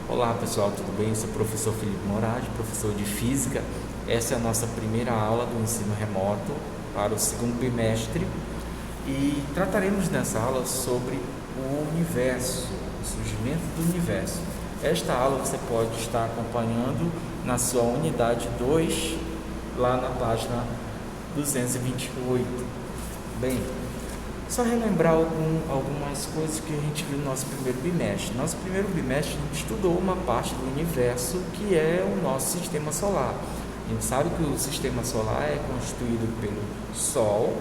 Olá pessoal, tudo bem? Eu sou o professor Felipe Moraes, professor de Física. Essa é a nossa primeira aula do ensino remoto para o segundo bimestre e trataremos nessa aula sobre o universo, o surgimento do universo. Esta aula você pode estar acompanhando na sua unidade 2, lá na página 228. Bem, só relembrar algumas coisas que a gente viu no nosso primeiro bimestre. Nosso primeiro bimestre a gente estudou uma parte do universo que é o nosso sistema solar. A gente sabe que o sistema solar é constituído pelo Sol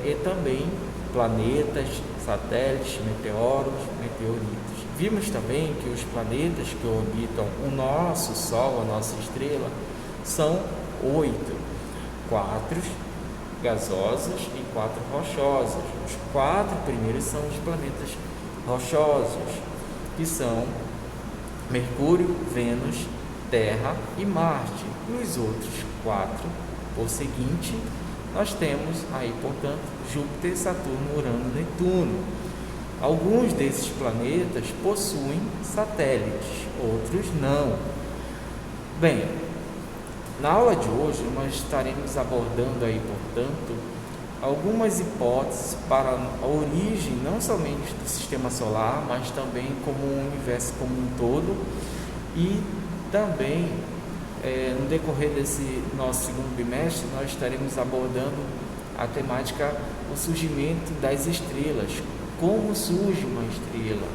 e também planetas, satélites, meteoros, meteoritos. Vimos também que os planetas que orbitam o nosso Sol, a nossa estrela, são 8, 4 gasosas e 4 rochosas. Os 4 primeiros são os planetas rochosos, que são Mercúrio, Vênus, Terra e Marte. E os outros 4, por seguinte, nós temos aí, portanto, Júpiter, Saturno, Urano, Netuno. Alguns desses planetas possuem satélites, outros não. Bem, na aula de hoje, nós estaremos abordando aí, portanto, algumas hipóteses para a origem não somente do sistema solar, mas também como o universo como um todo. E também, no decorrer desse nosso segundo bimestre, nós estaremos abordando a temática, o surgimento das estrelas. Como surge uma estrela?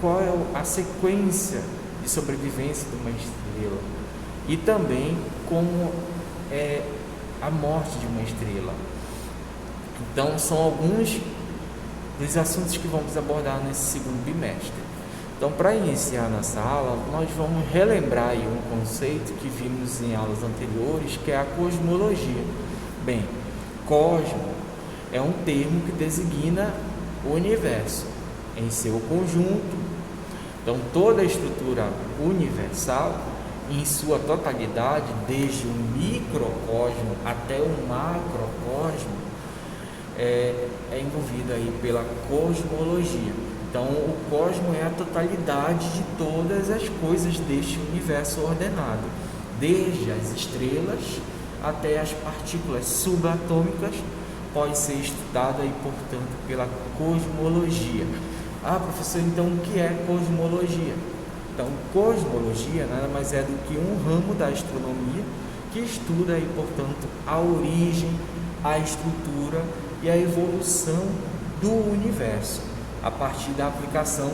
Qual é a sequência de sobrevivência de uma estrela? E também como é a morte de uma estrela. Então, são alguns dos assuntos que vamos abordar nesse segundo bimestre. Então, para iniciar nossa aula, nós vamos relembrar aí um conceito que vimos em aulas anteriores, que é a cosmologia. Bem, cosmo é um termo que designa o universo em seu conjunto. Então, toda a estrutura universal, em sua totalidade, desde o microcosmo até o macrocosmo, é envolvido aí pela cosmologia. Então, o cosmo é a totalidade de todas as coisas deste universo ordenado, desde as estrelas até as partículas subatômicas, pode ser estudado aí, portanto, pela cosmologia. Ah, professor, então o que é cosmologia? Então, cosmologia nada mais é do que um ramo da astronomia que estuda aí, portanto, a origem, a estrutura e a evolução do universo, a partir da aplicação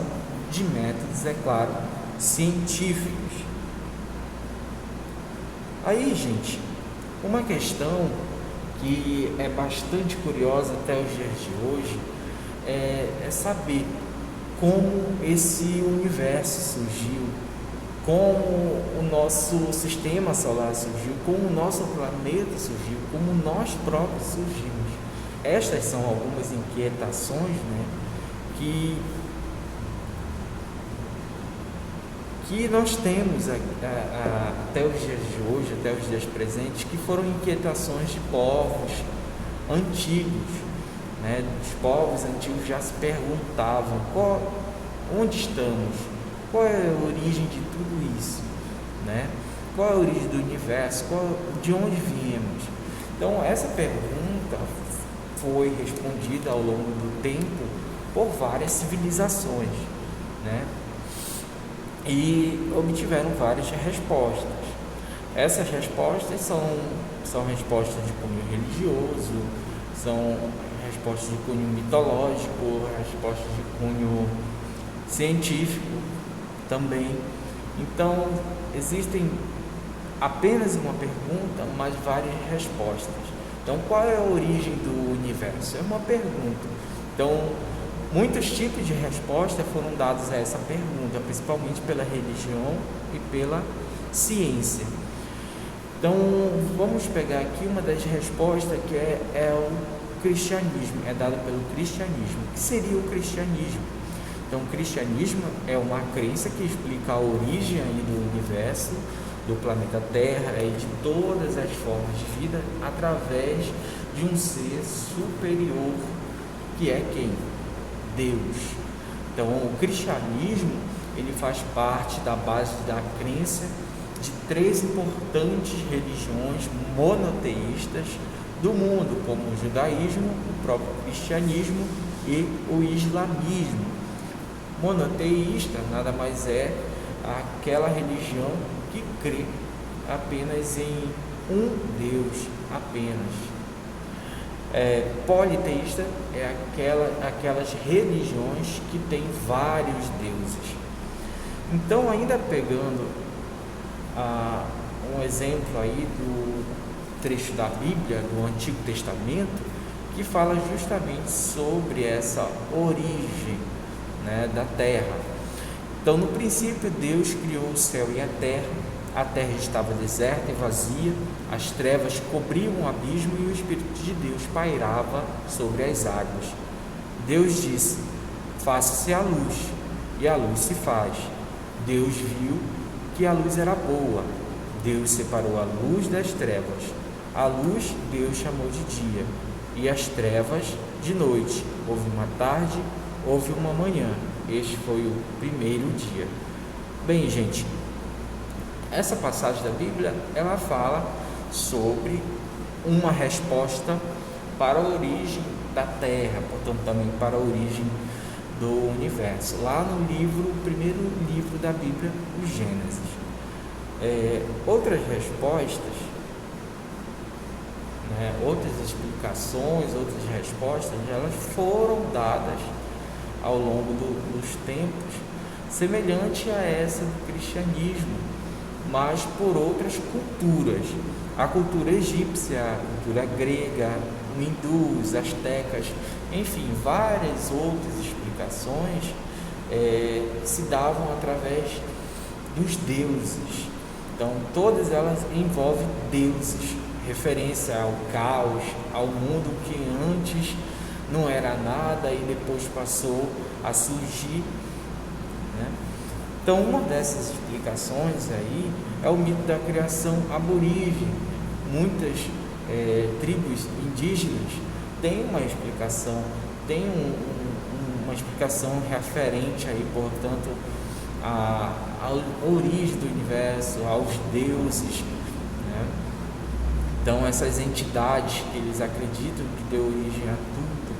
de métodos, é claro, científicos. Aí, gente, uma questão que é bastante curiosa até os dias de hoje é saber como esse universo surgiu, como o nosso sistema solar surgiu, como o nosso planeta surgiu, como nós próprios surgimos. Estas são algumas inquietações, que nós temos até os dias de hoje, até os dias presentes, que foram inquietações de povos antigos. Os povos antigos já se perguntavam onde estamos, qual é a origem de tudo isso, qual é a origem do universo, de onde viemos. Então, essa pergunta foi respondida ao longo do tempo por várias civilizações, e obtiveram várias respostas. Essas respostas são respostas de cunho religioso, são respostas de cunho mitológico, respostas de cunho científico também. Então, existem apenas uma pergunta, mas várias respostas. Então, qual é a origem do universo? É uma pergunta. Então, muitos tipos de respostas foram dados a essa pergunta, principalmente pela religião e pela ciência. Então, vamos pegar aqui uma das respostas, que é o cristianismo, é dada pelo cristianismo. O que seria o cristianismo? Então, o cristianismo é uma crença que explica a origem aí do universo, do planeta Terra e de todas as formas de vida através de um ser superior, que é quem? Deus. Então, o cristianismo ele faz parte da base da crença de 3 importantes religiões monoteístas do mundo, como o judaísmo, o próprio cristianismo e o islamismo. Monoteísta nada mais é aquela religião que crê apenas em um Deus, apenas. Politeísta é aquelas religiões que têm vários deuses. Então, ainda pegando um exemplo aí do trecho da Bíblia, do Antigo Testamento, que fala justamente sobre essa origem, né, da terra. Então, no princípio, Deus criou o céu e a terra estava deserta e vazia, as trevas cobriam o abismo e o Espírito de Deus pairava sobre as águas. Deus disse: faça-se a luz, e a luz se faz. Deus viu que a luz era boa. Deus separou a luz das trevas. A luz Deus chamou de dia, e as trevas de noite. Houve uma tarde, houve uma manhã. Este foi o primeiro dia. Bem, gente, essa passagem da Bíblia, ela fala sobre uma resposta para a origem da Terra, portanto também para a origem do universo, lá no primeiro livro da Bíblia, o Gênesis. Outras respostas, né, outras explicações, outras respostas, elas foram dadas ao longo dos tempos, semelhante a essa do cristianismo, mas por outras culturas. A cultura egípcia, a cultura grega, o hindu, os astecas, enfim, várias outras explicações se davam através dos deuses. Então, todas elas envolvem deuses, referência ao caos, ao mundo que antes não era nada e depois passou a surgir, né? Então, uma dessas explicações aí é o mito da criação aborígene. Muitas tribos indígenas têm uma explicação, uma explicação referente aí, portanto, à origem do universo, aos deuses, né? Então, essas entidades que eles acreditam que deu origem a tudo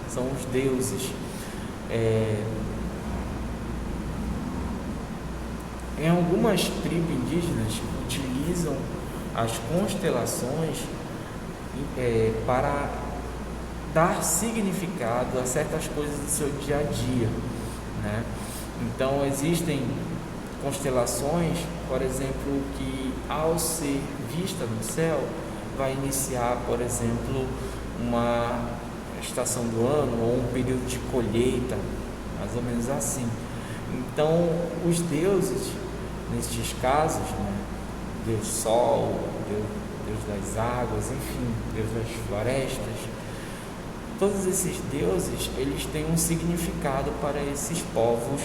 são os deuses. Em algumas tribos indígenas utilizam as constelações para dar significado a certas coisas do seu dia a dia, né? Então existem constelações, por exemplo, que ao ser vista no céu vai iniciar, por exemplo, uma estação do ano ou um período de colheita, mais ou menos assim. Então os deuses, nestes casos, né, Deus Sol, Deus das águas, enfim, Deus das florestas, todos esses deuses, eles têm um significado para esses povos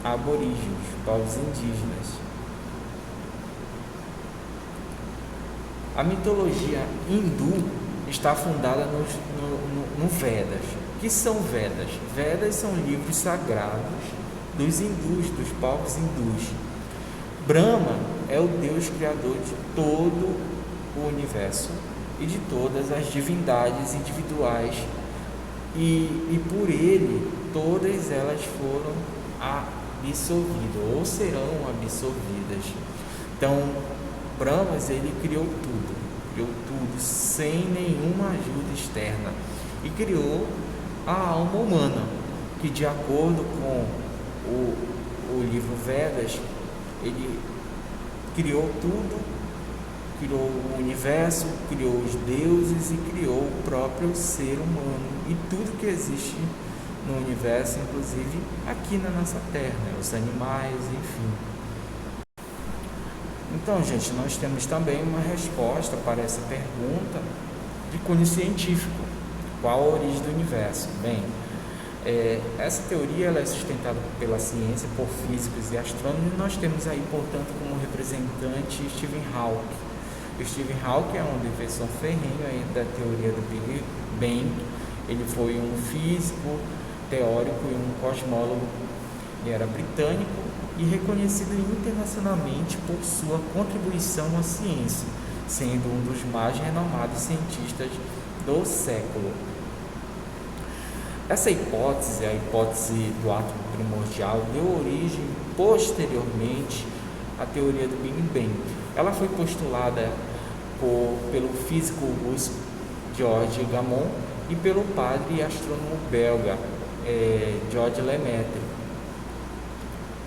aborígenes, povos indígenas. A mitologia hindu está fundada no Vedas. O que são Vedas? Vedas são livros sagrados dos hindus, dos povos hindus. Brahma é o Deus criador de todo o universo e de todas as divindades individuais, e por ele todas elas foram absorvidas ou serão absorvidas. Então Brahma, ele criou tudo sem nenhuma ajuda externa, e criou a alma humana, que de acordo com o livro Vedas, ele criou tudo, criou o universo, criou os deuses e criou o próprio ser humano e tudo que existe no universo, inclusive aqui na nossa terra, né? Os animais, enfim. Então, gente, nós temos também uma resposta para essa pergunta de cunho científico: qual a origem do universo? Bem, essa teoria ela é sustentada pela ciência, por físicos e astrônomos, e nós temos aí, portanto, como representante Stephen Hawking. O Stephen Hawking é um defensor ferrenho aí da teoria do Big Bang. Ele foi um físico, teórico e um cosmólogo Ele era britânico e reconhecido internacionalmente por sua contribuição à ciência, sendo um dos mais renomados cientistas do século. Essa hipótese, a hipótese do átomo primordial, deu origem posteriormente à teoria do Big Bang. Ela foi postulada pelo físico russo Georges Gamow e pelo padre e astrônomo belga Georges Lemaitre.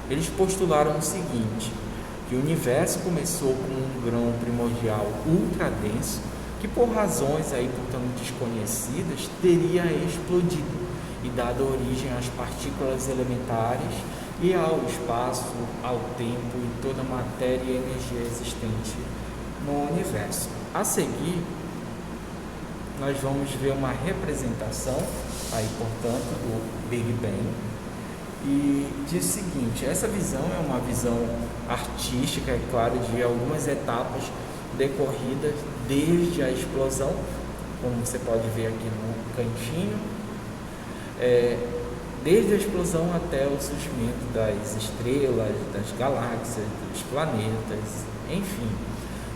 Eles postularam o seguinte, que o universo começou com um grão primordial ultra denso, que por razões aí, portanto, desconhecidas, teria explodido e dado origem às partículas elementares e ao espaço, ao tempo e toda a matéria e energia existente no universo. A seguir, nós vamos ver uma representação aí, portanto, do Big Bang. E diz o seguinte, essa visão é uma visão artística, é claro, de algumas etapas decorridas desde a explosão, como você pode ver aqui no cantinho, desde a explosão até o surgimento das estrelas, das galáxias, dos planetas, enfim.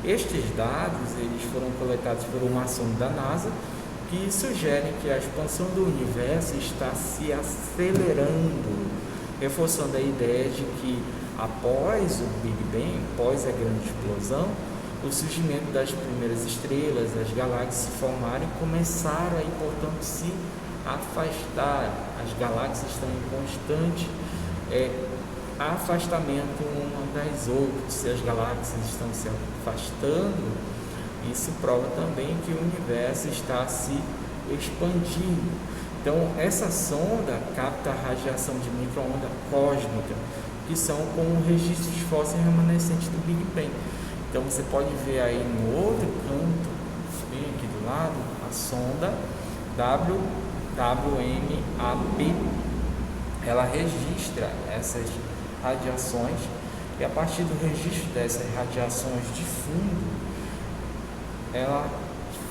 Estes dados eles foram coletados por uma sonda da NASA, que sugerem que a expansão do universo está se acelerando, reforçando a ideia de que após o Big Bang, após a grande explosão, o surgimento das primeiras estrelas, as galáxias se formaram e começaram a, portanto, se afastar. As galáxias estão em constante afastamento uma das outras. Se as galáxias estão se afastando, isso prova também que o universo está se expandindo. Então, essa sonda capta a radiação de micro-onda cósmica, que são como registros fósseis remanescentes do Big Bang. Então, você pode ver aí no outro canto, bem aqui do lado, a sonda WMAP. Ela registra essas radiações e, a partir do registro dessas radiações de fundo, ela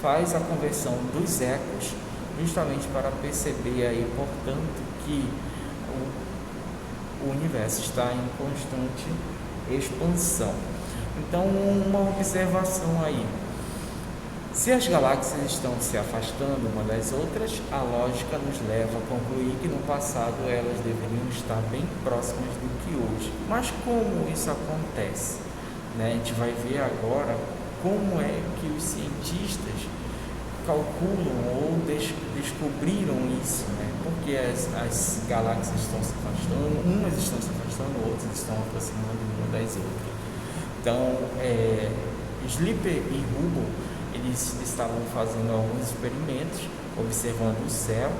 faz a conversão dos ecos, justamente para perceber aí, portanto, que o universo está em constante expansão. Então, uma observação aí. Se as galáxias estão se afastando uma das outras, a lógica nos leva a concluir que no passado elas deveriam estar bem próximas do que hoje. Mas como isso acontece? A gente vai ver agora como é que os cientistas calculam ou descobriram isso, porque as galáxias estão se afastando, umas estão se afastando, outras estão aproximando uma das outras. Então, Slipper e Hubble, eles estavam fazendo alguns experimentos, observando o céu,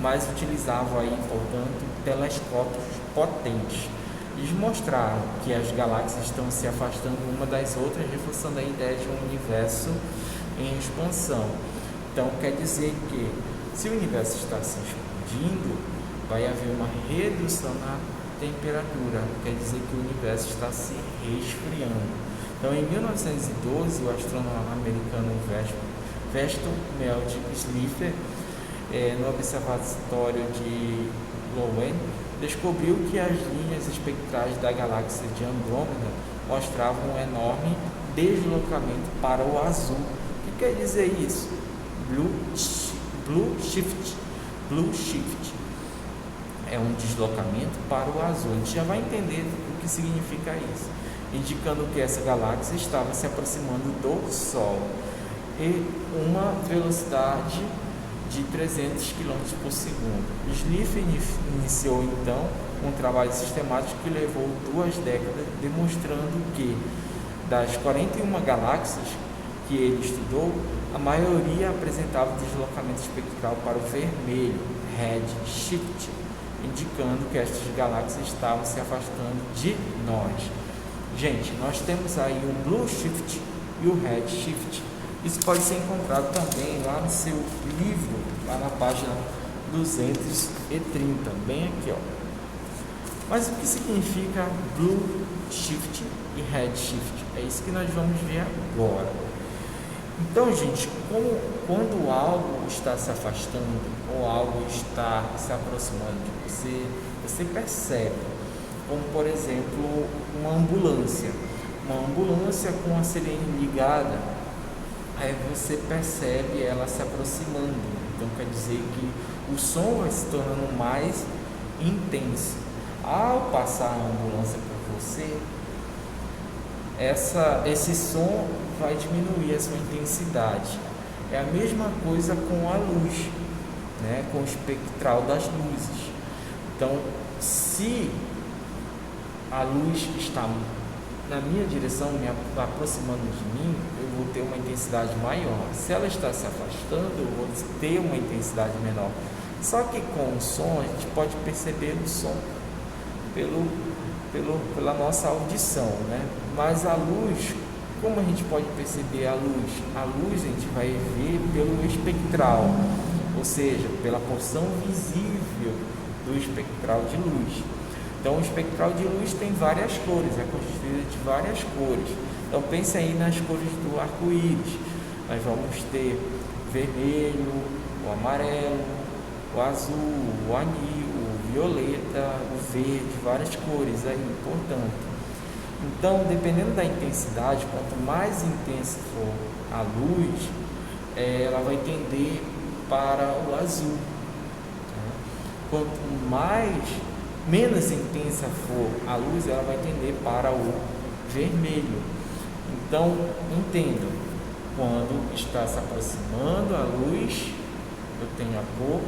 mas utilizavam aí, portanto, telescópios potentes. Eles mostraram que as galáxias estão se afastando uma das outras, reforçando a ideia de um universo em expansão. Então, quer dizer que, se o universo está se expandindo, vai haver uma redução na temperatura, quer dizer que o universo está se resfriando. Então, em 1912, o astrônomo americano Veston Melding Slipher, no observatório de Lowen, descobriu que as linhas espectrais da galáxia de Andrômeda mostravam um enorme deslocamento para o azul. O que quer dizer isso? Blue shift é um deslocamento para o azul. A gente já vai entender o que significa isso, indicando que essa galáxia estava se aproximando do Sol e uma velocidade de 300 km por segundo. Slipher iniciou então um trabalho sistemático que levou 2 décadas, demonstrando que das 41 galáxias que ele estudou, a maioria apresentava deslocamento espectral para o vermelho, red shift, indicando que estas galáxias estavam se afastando de nós. Gente, nós temos aí o blue shift e o red shift. Isso pode ser encontrado também lá no seu livro, lá na página 230, bem aqui, ó. Mas o que significa blue shift e red shift? É isso que nós vamos ver agora. Então, gente, quando algo está se afastando ou algo está se aproximando de você, você percebe. como por exemplo uma ambulância. Uma ambulância com a sirene ligada, aí você percebe ela se aproximando. Então quer dizer que o som vai se tornando mais intenso. Ao passar a ambulância por você, esse som vai diminuir a sua intensidade. É a mesma coisa com a luz, né? Com o espectral das luzes. Então, se a luz está na minha direção, me aproximando de mim, eu vou ter uma intensidade maior. Se ela está se afastando, eu vou ter uma intensidade menor. Só que com o som, a gente pode perceber o som pela nossa audição, né? Mas a luz, como a gente pode perceber a luz? A luz a gente vai ver pelo espectral, ou seja, pela porção visível do espectral de luz. Então, o espectral de luz tem várias cores, é constituído de várias cores. Então, pense aí nas cores do arco-íris. Nós vamos ter vermelho, o amarelo, o azul, o anil, o violeta, o verde, várias cores aí, portanto. Então, dependendo da intensidade, quanto mais intensa for a luz, ela vai tender para o azul. Quanto menos intensa for a luz, ela vai tender para o vermelho. Então, entenda, quando está se aproximando a luz, eu tenho a cor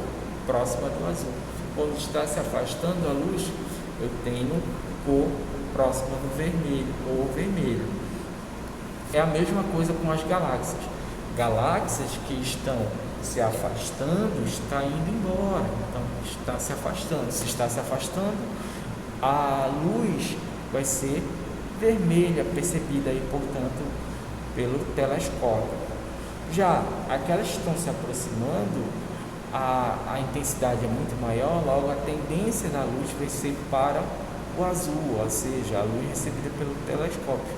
próxima do azul. Quando está se afastando a luz, eu tenho cor próxima do vermelho ou vermelho. É a mesma coisa com as galáxias. Galáxias que estão se afastando, está indo embora. Então, está se afastando. Se está se afastando, a luz vai ser vermelha, percebida aí, portanto, pelo telescópio. Já aquelas que estão se aproximando, a intensidade é muito maior, logo a tendência da luz vai ser para o azul, ou seja, a luz recebida pelo telescópio.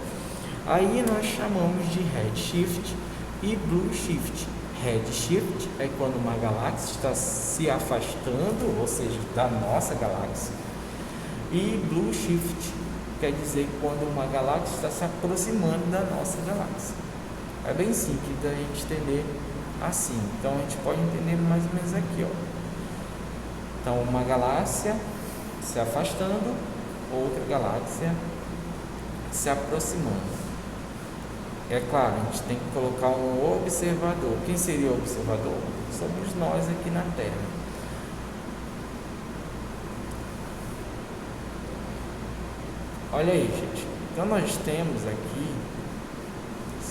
Aí nós chamamos de redshift e blue shift. Redshift é quando uma galáxia está se afastando, ou seja, da nossa galáxia. E blue shift quer dizer quando uma galáxia está se aproximando da nossa galáxia. É bem simples da gente entender assim. Então a gente pode entender mais ou menos aqui, ó. Então uma galáxia se afastando, outra galáxia se aproximando. É claro, a gente tem que colocar um observador. Quem seria o observador? Somos nós aqui na Terra. Olha aí, gente. Então nós temos aqui,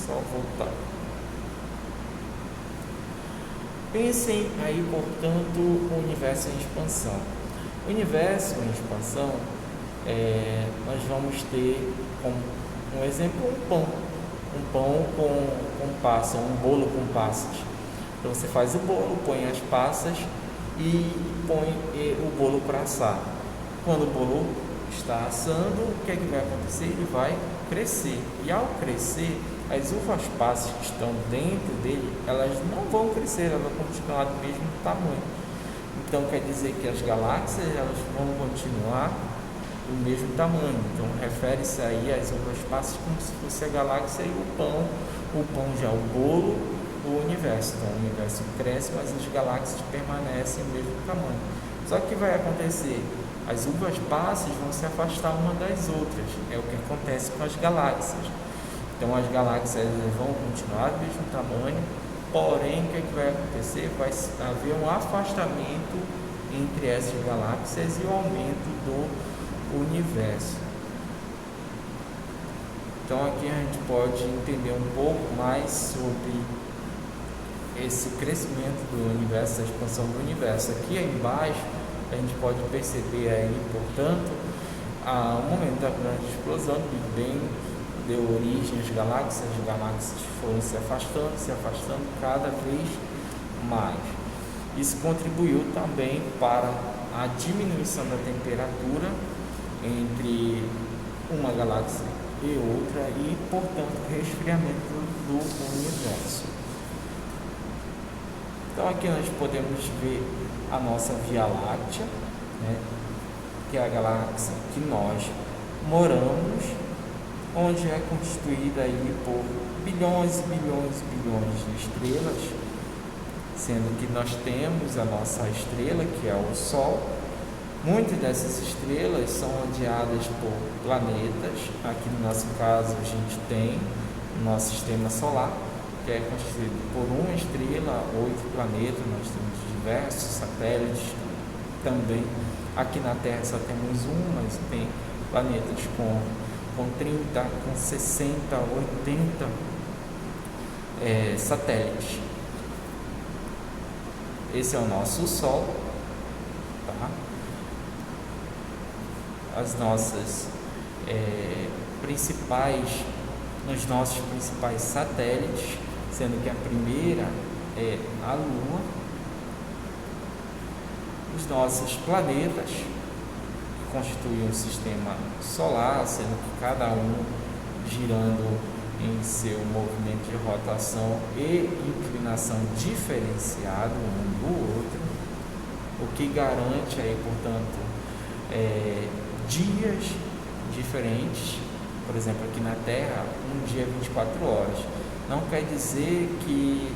só voltar. Pensem aí, portanto, o universo em expansão. O universo em expansão, nós vamos ter como um exemplo um pão com passas, um bolo com passas. Então você faz o bolo, põe as passas e põe o bolo para assar. Quando o bolo está assando, o que é que vai acontecer? Ele vai crescer. E ao crescer, as uvas passas que estão dentro dele, elas não vão crescer, elas vão continuar do mesmo tamanho. Então quer dizer que as galáxias elas vão continuar do mesmo tamanho. Então refere-se aí às uvas passas como se fosse a galáxia e o pão já o bolo, o universo. Então o universo cresce, mas as galáxias permanecem do mesmo tamanho. Só que vai acontecer, as uvas passas vão se afastar uma das outras. É o que acontece com as galáxias. Então as galáxias vão continuar do mesmo tamanho, porém o que vai acontecer? Vai haver um afastamento entre essas galáxias e o aumento do universo. Então aqui a gente pode entender um pouco mais sobre esse crescimento do universo, a expansão do universo. Aqui embaixo a gente pode perceber aí, portanto, o momento da grande explosão do Big Bang deu origem às galáxias. As galáxias foram se afastando cada vez mais. Isso contribuiu também para a diminuição da temperatura entre uma galáxia e outra e, portanto, resfriamento do universo. Então aqui nós podemos ver a nossa Via Láctea, né? que é a galáxia que nós moramos, onde é constituída aí por bilhões e bilhões e bilhões de estrelas, sendo que nós temos a nossa estrela, que é o Sol. Muitas dessas estrelas são rodeadas por planetas. Aqui no nosso caso a gente tem o nosso sistema solar, que é constituído por uma estrela, 8 planetas. Nós temos diversos satélites também. Aqui na Terra só temos um, mas tem planetas com 30, com 60, 80 satélites. Esse é o nosso Sol, tá? As nossas nos nossos principais satélites, sendo que a primeira é a Lua. Os nossos planetas, que constituem o sistema solar, sendo que cada um girando em seu movimento de rotação e inclinação diferenciado um do outro, o que garante aí, portanto, dias diferentes. Por exemplo, aqui na Terra, um dia é 24 horas. Não quer dizer que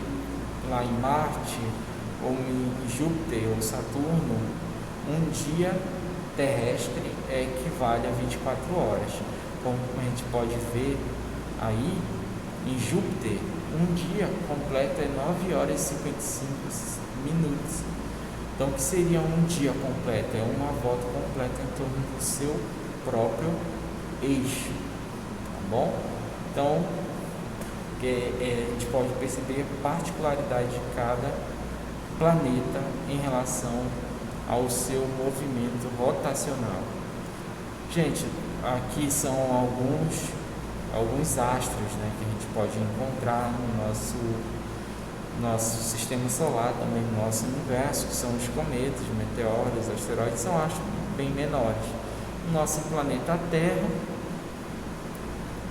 lá em Marte, ou em Júpiter ou Saturno, um dia terrestre equivale a 24 horas. Como a gente pode ver aí, em Júpiter, um dia completo é 9 horas e 55 minutos. Então, o que seria um dia completo? É uma volta completa em torno do seu próprio eixo, tá bom? Então, a gente pode perceber a particularidade de cada planeta em relação ao seu movimento rotacional. Gente, aqui são alguns astros, né, que a gente pode encontrar no nosso sistema solar, também no nosso universo, que são os cometas, meteoros, asteroides, são astros bem menores. O nosso planeta Terra,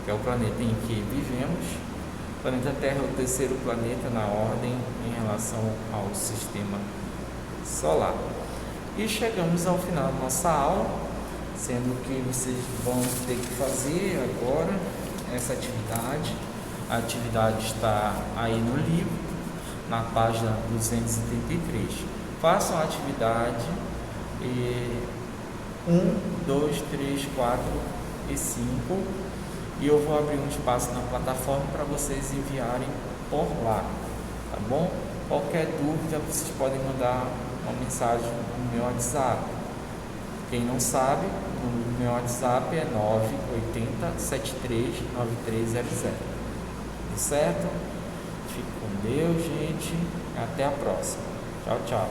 que é o planeta em que vivemos, o planeta Terra é o terceiro planeta na ordem em relação ao sistema solar. E chegamos ao final da nossa aula, sendo que vocês vão ter que fazer agora essa atividade. A atividade está aí no livro, na página 273. Façam a atividade 1, 2, 3, 4 e 5, e eu vou abrir um espaço na plataforma para vocês enviarem por lá, tá bom? Qualquer dúvida vocês podem mandar uma mensagem no meu WhatsApp. Quem não sabe, o meu WhatsApp é 980739300. Tudo certo? Fique com Deus, gente. Até a próxima. Tchau, tchau.